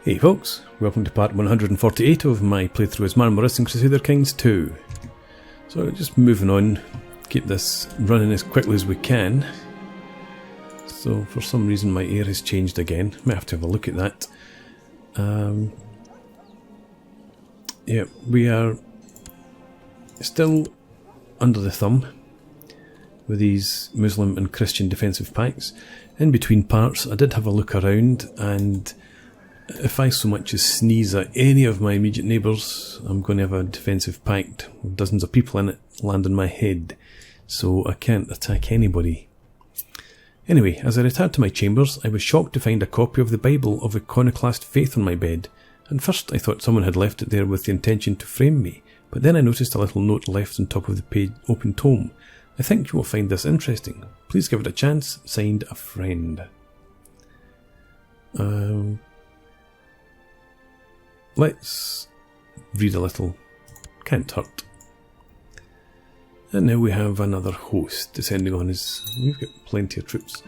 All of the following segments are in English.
Hey folks, welcome to part 148 of my playthrough as Marmaros in Crusader Kings II. So just moving on, keep this running as quickly as we can. So for some reason my air has changed again, might have to have a look at that. Yeah, we are still under the thumb with these Muslim and Christian defensive packs. In between parts I did have a look around, and if I so much as sneeze at any of my immediate neighbours, I'm going to have a defensive pact with dozens of people in it land on my head, so I can't attack anybody. Anyway, as I returned to my chambers, I was shocked to find a copy of the Bible of Iconoclast Faith on my bed. At first I thought someone had left it there with the intention to frame me, but then I noticed a little note left on top of the page, open tome. I think you will find this interesting. Please give it a chance. Signed, a friend. Let's read a little. Can't hurt. And now we have another host descending on us. We've got plenty of troops,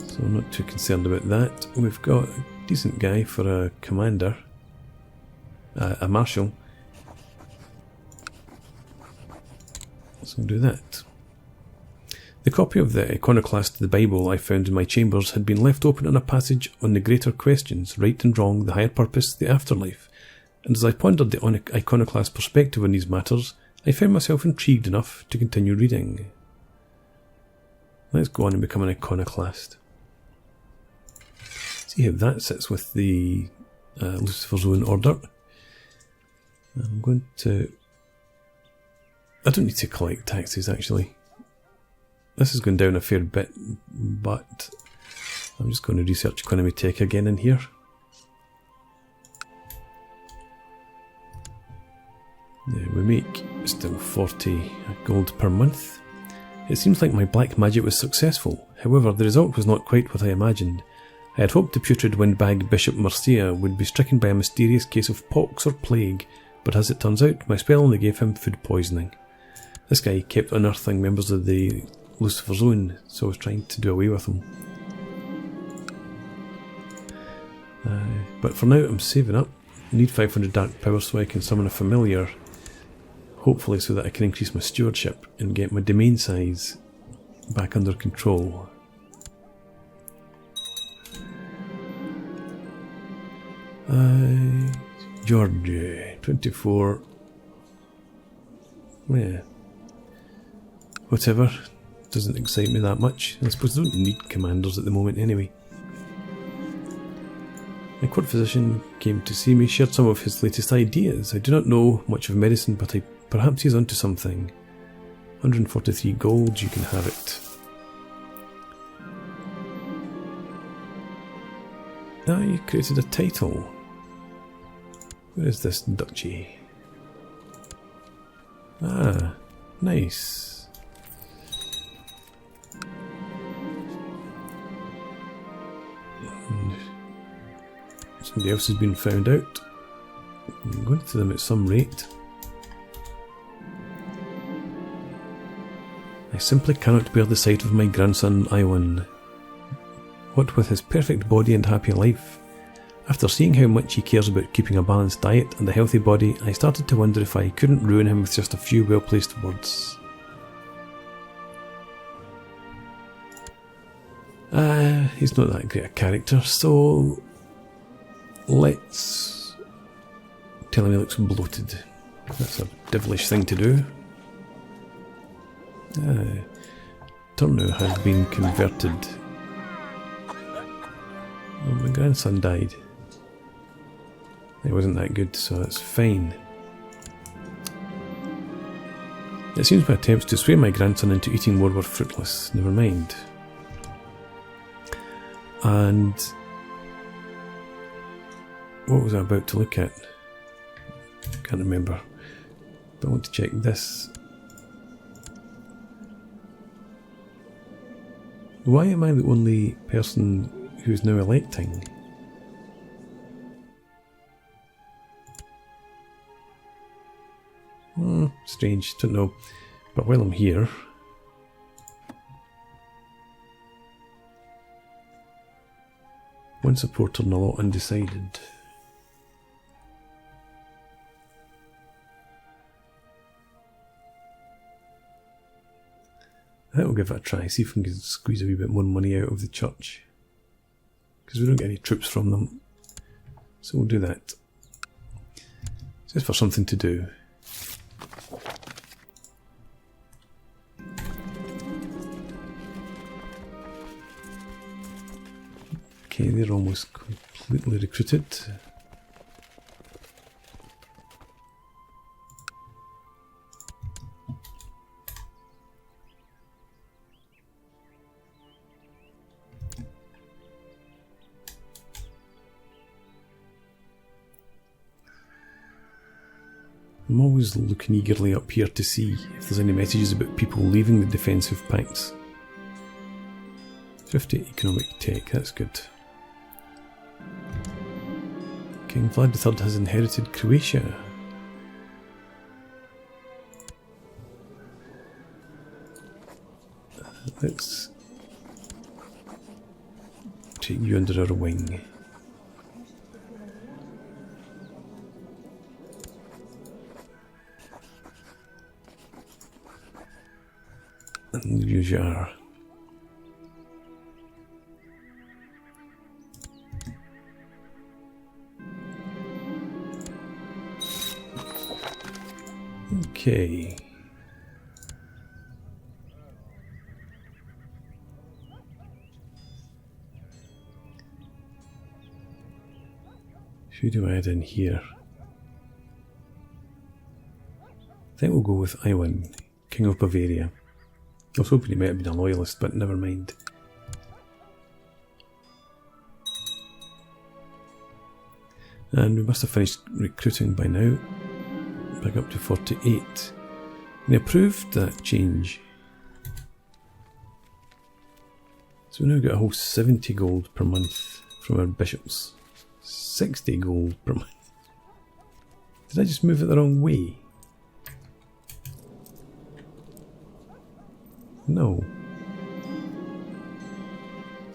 so I'm not too concerned about that. We've got a decent guy for a commander, a marshal. So we'll do that. The copy of the Iconoclast of the Bible I found in my chambers had been left open in a passage on the greater questions, right and wrong, the higher purpose, the afterlife, and as I pondered the Iconoclast perspective on these matters, I found myself intrigued enough to continue reading. Let's go on and become an Iconoclast. See how that sits with the Lucifer's Own order. I'm going to... I don't need to collect taxes actually. This is going down a fair bit, but I'm just going to research economy tech again in here. Yeah, we make still 40 gold per month. It seems like my black magic was successful. However, the result was not quite what I imagined. I had hoped the putrid windbag Bishop Mercia would be stricken by a mysterious case of pox or plague, but as it turns out, my spell only gave him food poisoning. This guy kept unearthing members of the Lucifer's Own, so I was trying to do away with him. But for now I'm saving up. I need 500 dark power so I can summon a familiar, hopefully so that I can increase my stewardship and get my domain size back under control. Georgia, 24. Yeah. Whatever. Doesn't excite me that much. I suppose I don't need commanders at the moment anyway. My court physician came to see me, shared some of his latest ideas. I do not know much of medicine, but perhaps he's onto something. 143 gold, you can have it. Now you created a title. Where is this duchy? Ah, nice. Somebody else has been found out. I'm going to them at some rate. I simply cannot bear the sight of my grandson Ioan. What with his perfect body and happy life. After seeing how much he cares about keeping a balanced diet and a healthy body, I started to wonder if I couldn't ruin him with just a few well-placed words. He's not that great a character, so let's tell him he looks bloated. That's a devilish thing to do. Turno has been converted. Oh, my grandson died. It wasn't that good, so that's fine. It seems my attempts to sway my grandson into eating more were fruitless. Never mind. And what was I about to look at? Can't remember. But I want to check this. Why am I the only person who's now electing? Strange, don't know. But while I'm here, One supporter and a lot undecided. I think we'll give it a try, see if we can squeeze a wee bit more money out of the church. Because we don't get any troops from them. So we'll do that. Just for something to do. Okay, they're almost completely recruited. I'm always looking eagerly up here to see if there's any messages about people leaving the defensive pacts. 50 economic tech, that's good. King Vlad III has inherited Croatia. Let's take you under our wing. And use your okay. Who do I add in here? I think we'll go with Ioan, King of Bavaria. I was hoping he might have been a loyalist, but never mind. And we must have finished recruiting by now. Back up to 48. And he approved that change. So we now got a whole 70 gold per month from our bishops. 60 gold per month. Did I just move it the wrong way? No.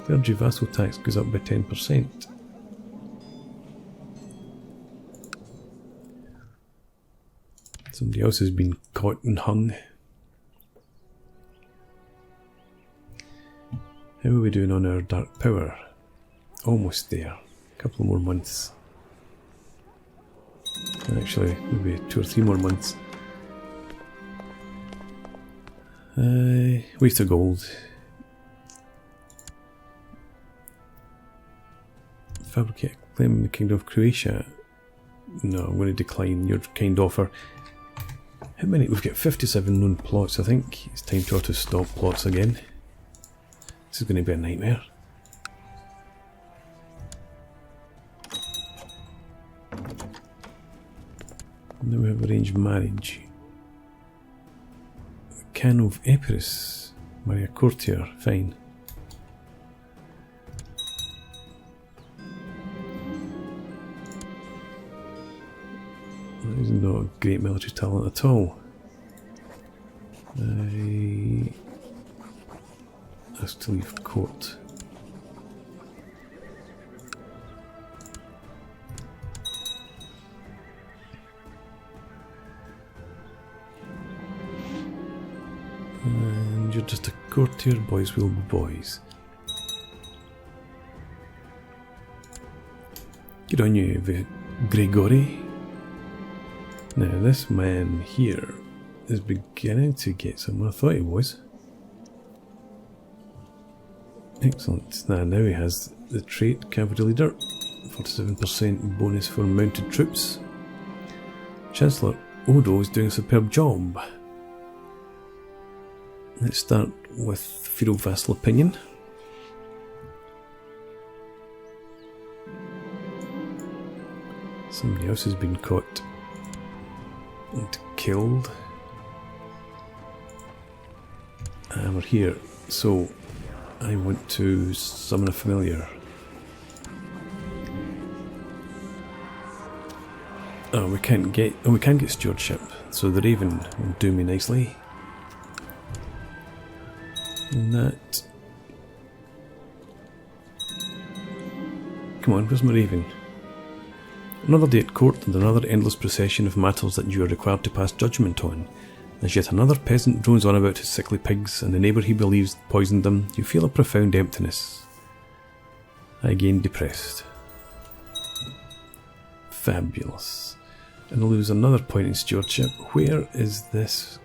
Clergy vassal tax goes up by 10%. Somebody else has been caught and hung. How are we doing on our dark power? Almost there. A couple more months. Actually, maybe 2 or 3 more months. Waste of gold. Fabricate claim the Kingdom of Croatia. No, I'm going to decline your kind offer. How many? We've got 57 known plots. I think it's time to auto-stop plots again. This is going to be a nightmare. Now we have arranged marriage. Can of Epirus. Marry a courtier. Fine. That is not a great military talent at all. I have to leave court. And you're just a courtier, boys will be boys. Good on you, Gregory. Now this man here is beginning to get somewhere. I thought he was. Excellent. Now he has the trait Cavalry Leader. 47% bonus for mounted troops. Chancellor Odo is doing a superb job. Let's start with feudal vassal opinion. Somebody else has been caught and killed. And we're here, so I want to summon a familiar. Oh, we can't get stewardship, so the Raven will do me nicely. And that. Come on, where's my raven? Another day at court and another endless procession of matters that you are required to pass judgment on. As yet another peasant drones on about his sickly pigs and the neighbour he believes poisoned them, you feel a profound emptiness. I again depressed. Fabulous. And I lose another point in stewardship. Where is this?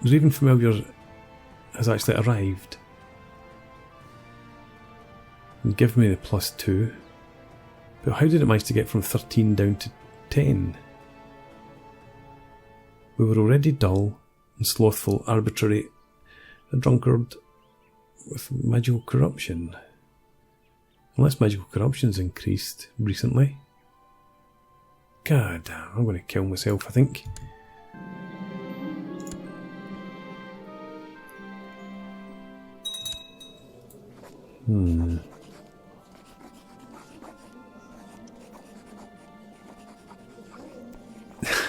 The Raven Familiar has actually arrived. And give me the +2. But how did it manage to get from 13 down to 10? We were already dull and slothful, arbitrary, a drunkard with magical corruption. Unless magical corruption's increased recently. God damn, I'm going to kill myself, I think.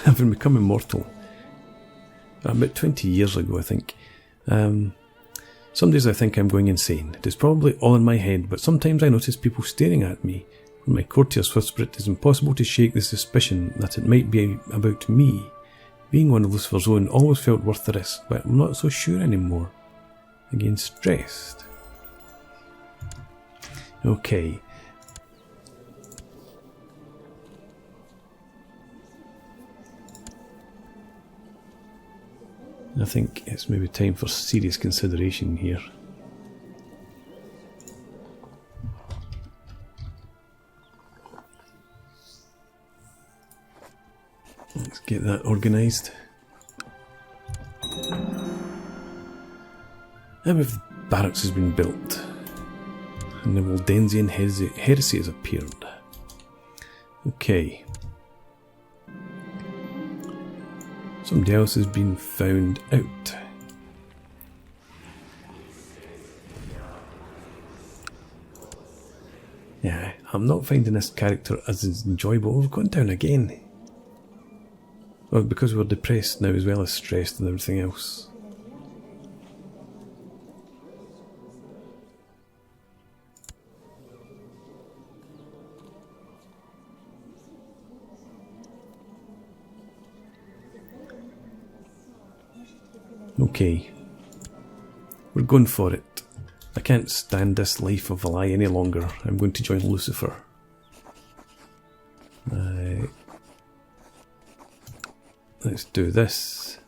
Having become immortal about 20 years ago, I think. Some days I think I'm going insane. It is probably all in my head, but sometimes I notice people staring at me. When my courtiers whisper, it is impossible to shake the suspicion that it might be about me. Being one of Lucifer's own always felt worth the risk, but I'm not so sure anymore. Again, stressed. Okay. I think it's maybe time for serious consideration here. Let's get that organised. Now if the barracks has been built and the Waldensian heresy has appeared. Okay. Somebody else has been found out. Yeah, I'm not finding this character as enjoyable. We've gone down again. Well, because we're depressed now as well as stressed and everything else. Okay, we're going for it. I can't stand this life of a lie any longer. I'm going to join Lucifer. Let's do this.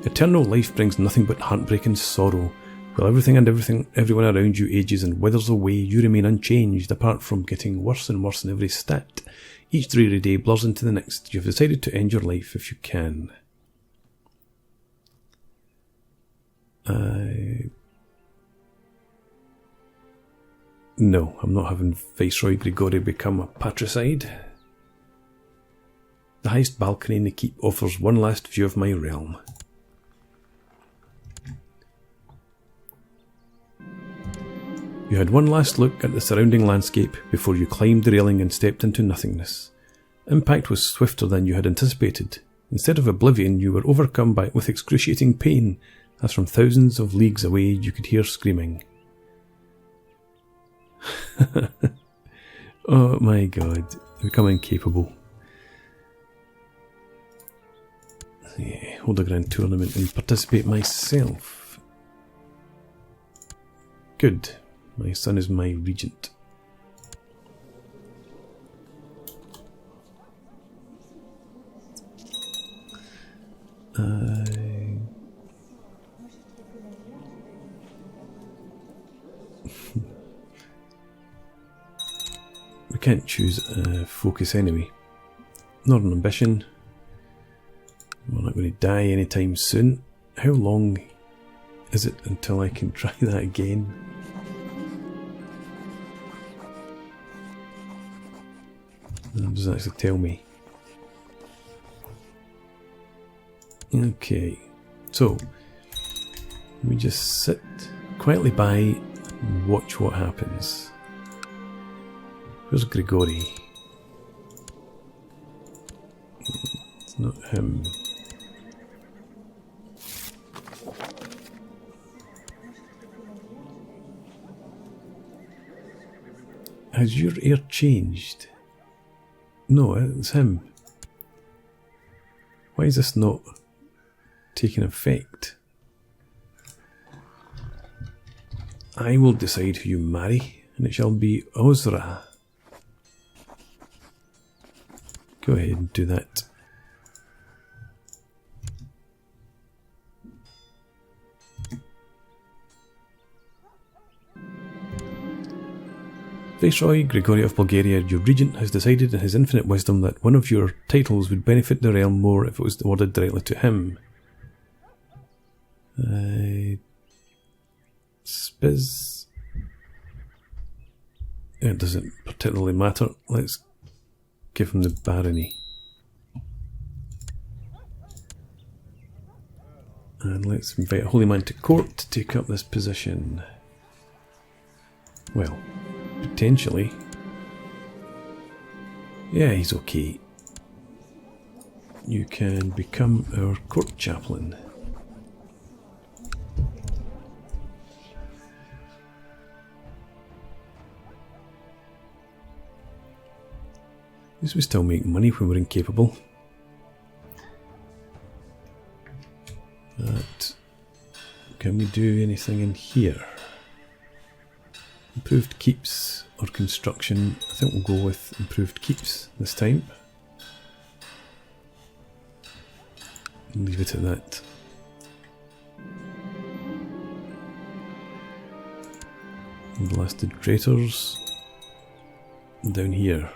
Eternal life brings nothing but heartbreak and sorrow. While everything and everyone around you ages and withers away, you remain unchanged, apart from getting worse and worse in every stat. Each dreary day blurs into the next. You've decided to end your life if you can. No, I'm not having Viceroy Grigori become a patricide. The highest balcony in the keep offers one last view of my realm. You had one last look at the surrounding landscape before you climbed the railing and stepped into nothingness. Impact was swifter than you had anticipated. Instead of oblivion, you were overcome with excruciating pain, as from thousands of leagues away you could hear screaming. Oh my god, I've become incapable. Yeah, hold a grand tournament and participate myself. Good, my son is my regent. We can't choose focus anyway. Not an ambition. We're not going to die anytime soon. How long is it until I can try that again? That doesn't actually tell me. Okay, so we just sit quietly by and watch what happens. Where's Grigori? It's not him. Has your heir changed? No, it's him. Why is this not taking effect? I will decide who you marry, and it shall be Ozra. Go ahead and do that. Viceroy Gregory of Bulgaria, your regent, has decided in his infinite wisdom that one of your titles would benefit the realm more if it was awarded directly to him. Spiz. It doesn't particularly matter. Let's give him the barony. And let's invite a holy man to court to take up this position. Well, potentially. Yeah, he's okay. You can become our court chaplain. At least we still make money when we're incapable. But can we do anything in here? Improved keeps or construction. I think we'll go with improved keeps this time. Leave it at that. Blasted traitors. Down here.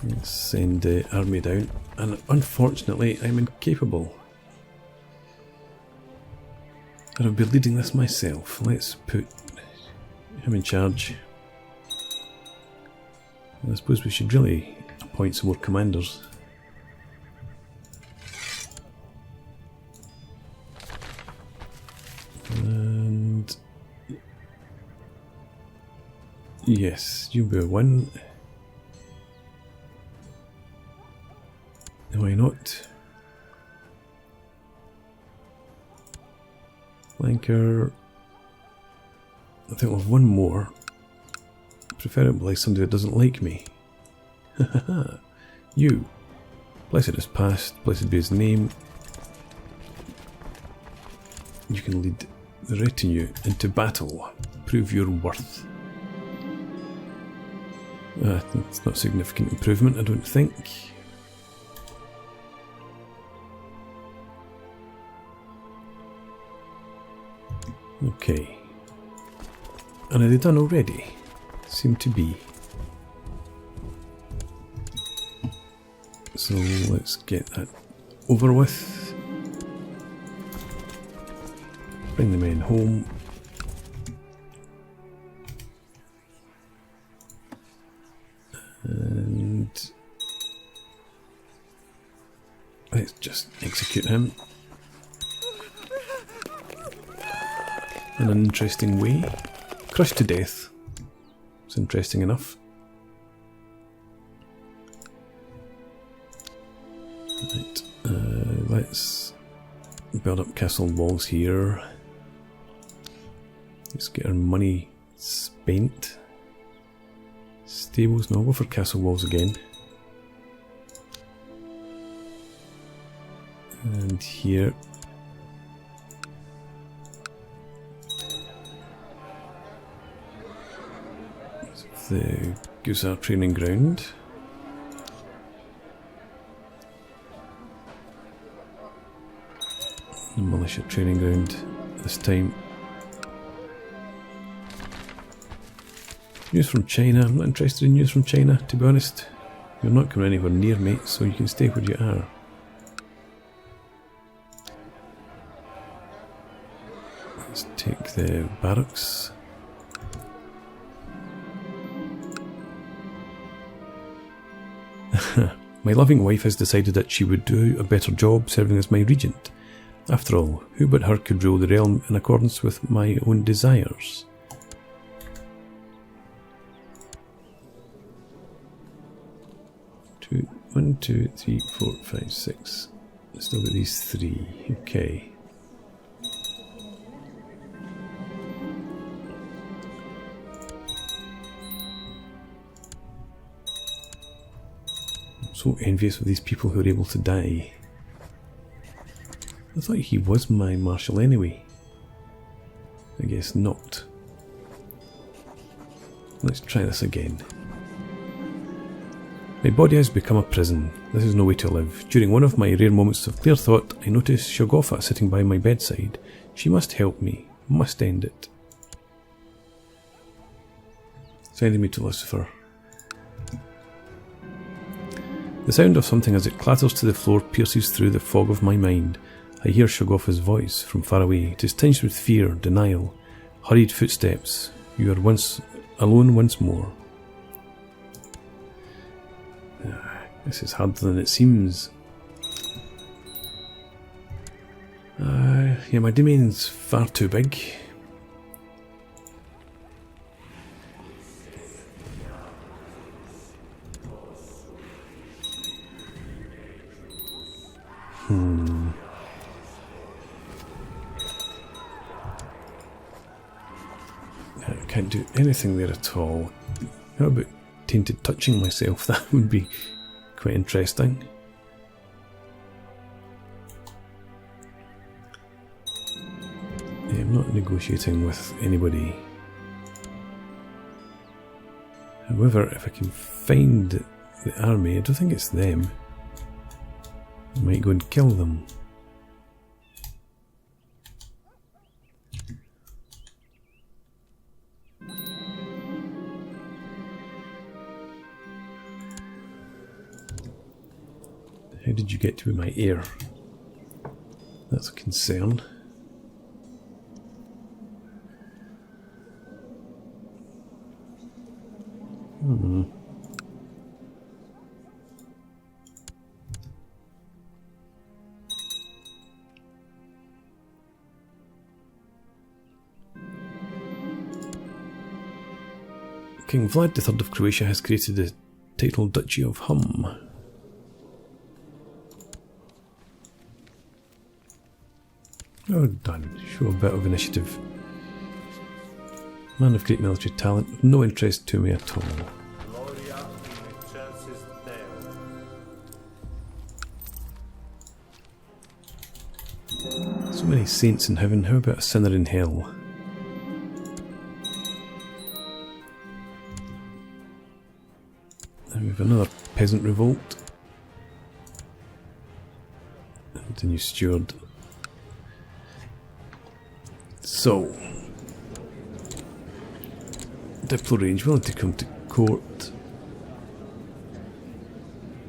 Let's send the army down. And unfortunately, I'm incapable. I'll be leading this myself. Let's put him in charge. I suppose we should really appoint some more commanders. And yes, you will win. Why not? Flanker. I think we'll have one more. Preferably somebody that doesn't like me. You. Blessed is past, blessed be his name. You can lead the retinue into battle. Prove your worth. That's not significant improvement, I don't think. Okay. And are they done already? Seem to be. So let's get that over with. Bring the men home. And let's just execute him. In an interesting way. Crushed to death. It's interesting enough. Right, let's build up castle walls here. Let's get our money spent. Stables, no, I'll go for castle walls again. And here. The Gusar training ground. The militia training ground this time. News from China. I'm not interested in news from China, to be honest. You're not coming anywhere near me, so you can stay where you are. Let's take the barracks. My loving wife has decided that she would do a better job serving as my regent. After all, who but her could rule the realm in accordance with my own desires? One, two, three, 4, 5, 6. Still got these 3. Okay. So envious of these people who are able to die. I thought he was my marshal anyway. I guess not. Let's try this again. My body has become a prison. This is no way to live. During one of my rare moments of clear thought, I noticed Shogofa sitting by my bedside. She must help me. Must end it. Sending me to Lucifer. The sound of something as it clatters to the floor pierces through the fog of my mind. I hear Shogofa's voice from far away. It is tinged with fear, denial, hurried footsteps. You are once alone once more. This is harder than it seems. Yeah, my domain's far too big. I can't do anything there at all. How about tainted touching myself? That would be quite interesting. Yeah, I'm not negotiating with anybody. However, if I can find the army, I don't think it's them. I might go and kill them. How did you get to be my heir? That's a concern. King Vlad III of Croatia has created the title Duchy of Hum. Oh, done. Show a bit of initiative. Man of great military talent, no interest to me at all. So many saints in heaven, how about a sinner in hell? And we have another peasant revolt. And a new steward. So, Diplo range, willing to come to court.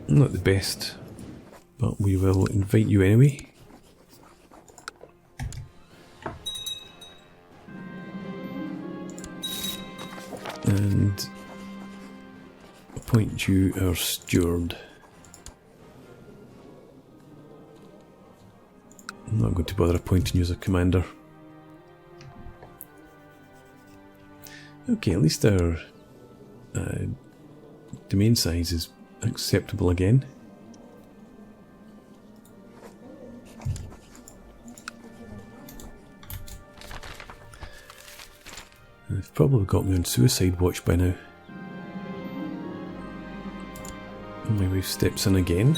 Not the best, but we will invite you anyway. And appoint you our steward. I'm not going to bother appointing you as a commander. Okay, at least our domain size is acceptable again. They've probably got me on suicide watch by now. And my wife steps in again.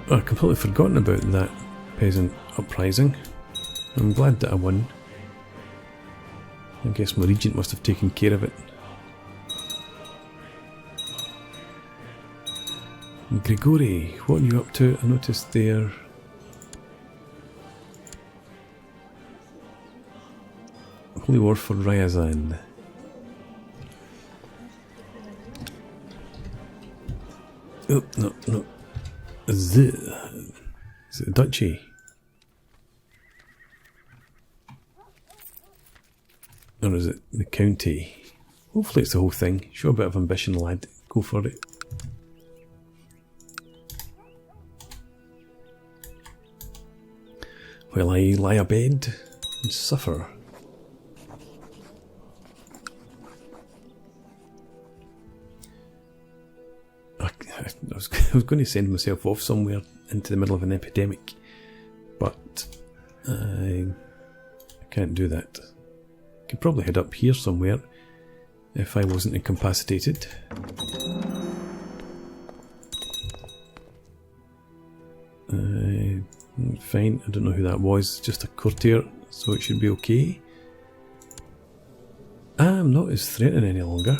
I'd completely forgotten about that peasant uprising. I'm glad that I won. I guess my regent must have taken care of it. Grigori, what are you up to? I noticed there. Holy War for Ryazan. Oh, no. Is it a duchy? Or is it the county? Hopefully it's the whole thing. Show a bit of ambition, lad. Go for it. While I lie abed and suffer. I was going to send myself off somewhere into the middle of an epidemic, but I can't do that. Could probably head up here somewhere if I wasn't incapacitated. Fine, I don't know who that was, just a courtier, so it should be okay. I'm not as threatening any longer,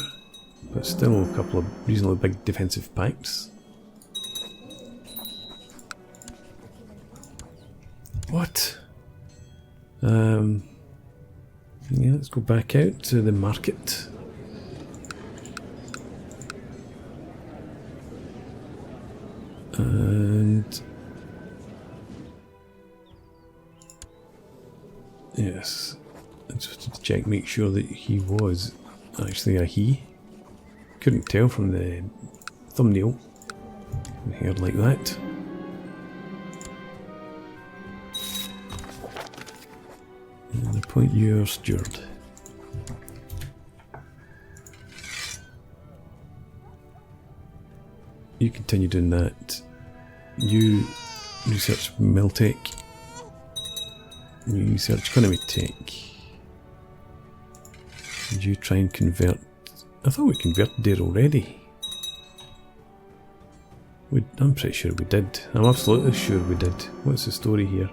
but still a couple of reasonably big defensive packs. What? Yeah, let's go back out to the market. And yes, I just wanted to check, make sure that he was actually a he. Couldn't tell from the thumbnail. Hair like that. And appoint your steward. You continue doing that. You research Miltech. You research economy tech. And you try and convert. I thought we converted there already. I'm pretty sure we did. I'm absolutely sure we did. What's the story here?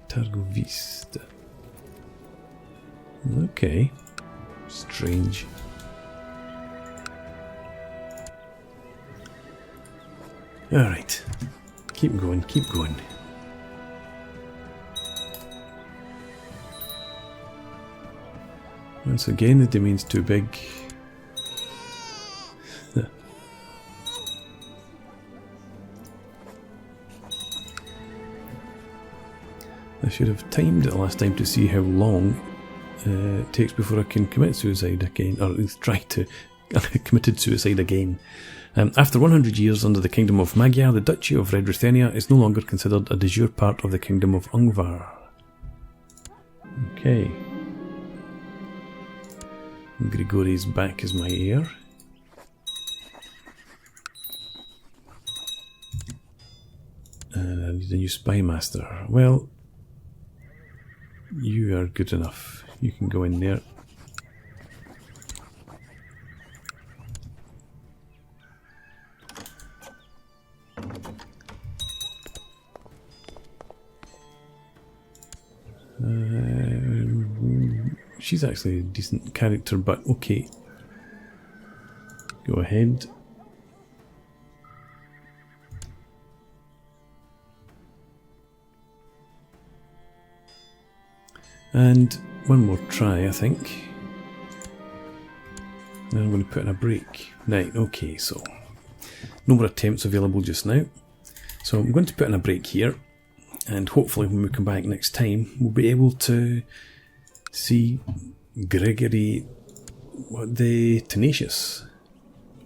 Targo Vista. Okay. Strange. Alright. Keep going, keep going. Once again, the domain's too big. I should have timed it last time to see how long it takes before I can commit suicide again, or at least try to. Committed suicide again. After 100 years under the Kingdom of Magyar, the Duchy of Red Ruthenia is no longer considered a de jure part of the Kingdom of Ungvar. Okay. Grigori's back as my heir. And I need a new spy master. Well, you are good enough. You can go in there. She's actually a decent character, but okay. Go ahead. And one more try, I think. Then I'm going to put in a break. Right, okay, so no more attempts available just now. So I'm going to put in a break here. And hopefully when we come back next time, we'll be able to see Gregory the Tenacious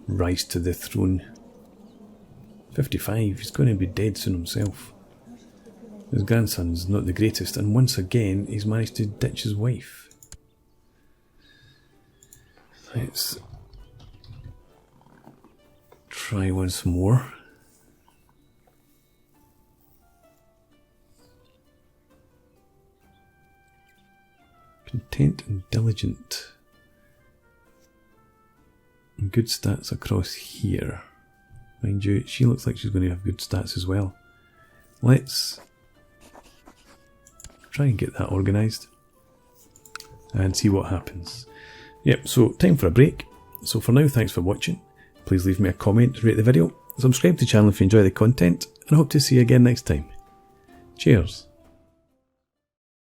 rise to the throne. 55, he's going to be dead soon himself. His grandson's not the greatest, and once again he's managed to ditch his wife. Let's try once more. Content and diligent. And good stats across here. Mind you, she looks like she's going to have good stats as well. Let's try and get that organised and see what happens. Yep, so time for a break. So for now, thanks for watching. Please leave me a comment, rate the video, subscribe to the channel if you enjoy the content, and I hope to see you again next time. Cheers.